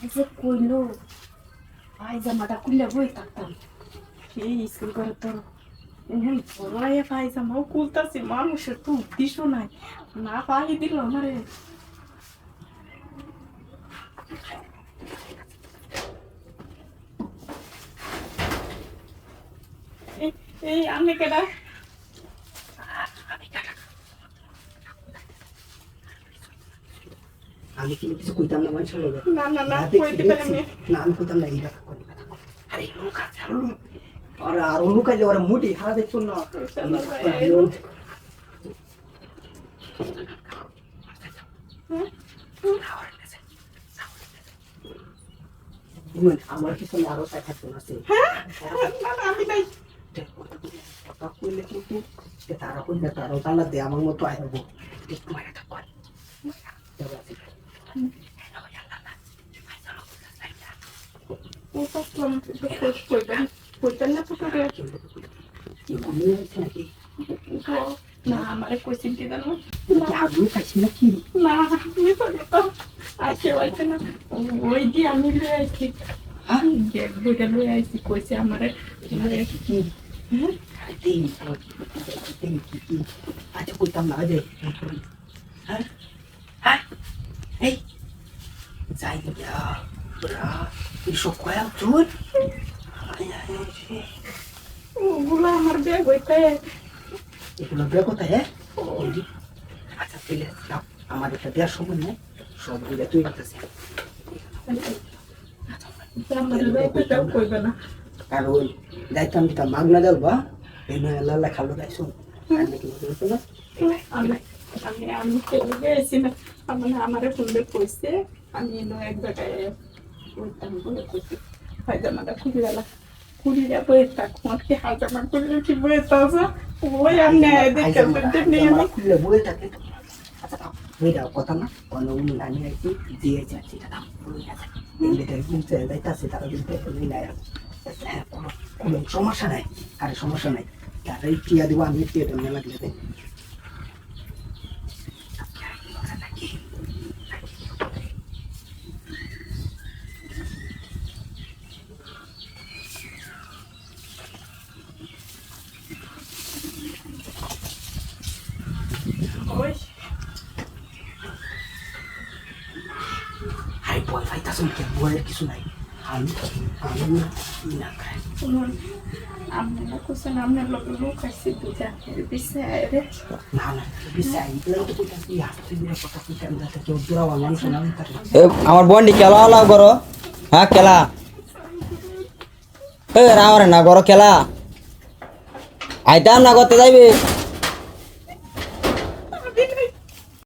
যে কইলো পায়জামাটা খুলে বই থাকতাম সেই স্কুল করে তোর পড়াইয়া পায়জামাও খুলতাছি মানুষের তো উদ্দেশ্য নাই না পাই দিল আমারে এই আমি কেডা আমি কিন্তু কিছু কইতাম না মানুষের লগে না না না কইতে পারি আমি না আমি কইতাম না এইটা করি আরে লোক আছে আর আর লোক আছে ওরা মুডি খারাপ দেখছো না আমার কিছু আরো থাকতো না সে আমি নাই কথা কইলে কিন্তু তারা কইলে তারাও তালা দে আমার মতো আইবো একটু মারা থাকো না আমার কোচিং কি জানো আগুন খাইছি নাকি না আমি তো আসে হইছে না ওই যে আমি লয়ে আইছি বইটা লয়ে আইছি কইছে আমারে কি আচ্ছা কইতাম না যে হ্যাঁ হ্যাঁ এই যাই গিয়া বড়া এসব কয়া চোর ওগুলো আমার ব্যাগ হইতে এগুলো বের কথা হ্যাঁ আচ্ছা তাহলে আমার একটা দেওয়ার সময় নেই সবগুলো তুই করতেছি আমার ব্যাগটাও কইবে না আর ওই যাইতাম দিতাম মাগনা যাবো এই লাল্লা খালো যাইছো আমি কি বলতো না আমি আমি আমি কেটে গেছি না মানে আমারে ফোনে কইছে আমি এলো এক জায়গায় ওইতাম বলে কইছি পায়জামাটা খুলে গেলা খুলে বই থাক মাকে হাজামা খুলে কি বই তাজা ওই আমি দেখতে নিয়ে আমি খুলে বই থাকে আচ্ছা ওই দাও কথা না অন্য আমি আইছি দিয়ে যাচ্ছি দাও বই আছে এটার কিনতে যাইতাছে তারা কিন্তু বই নাই কোনো সমস্যা নাই আরে সমস্যা নাই তারাই টিয়া দিব আমি টিয়াটা মেলা দিয়ে দেয় ওই হাই বয় ভাইতাছেন কে বয়ের কিছু নাই আমি আমি না খাই আমরা কোসেন আমরা লোক আসছে দুটা বিষয় রে না না বিষয় এগুলো তো কইতাছি হাতে দিয়ে কথা কইতে আমি যাতে কেউ দূরা মানুষ না আমি তার আমার বন্ডি খেলা হলা করো হ্যাঁ খেলা রাওয়ারে না করো খেলা আইতাম না করতে যাইবে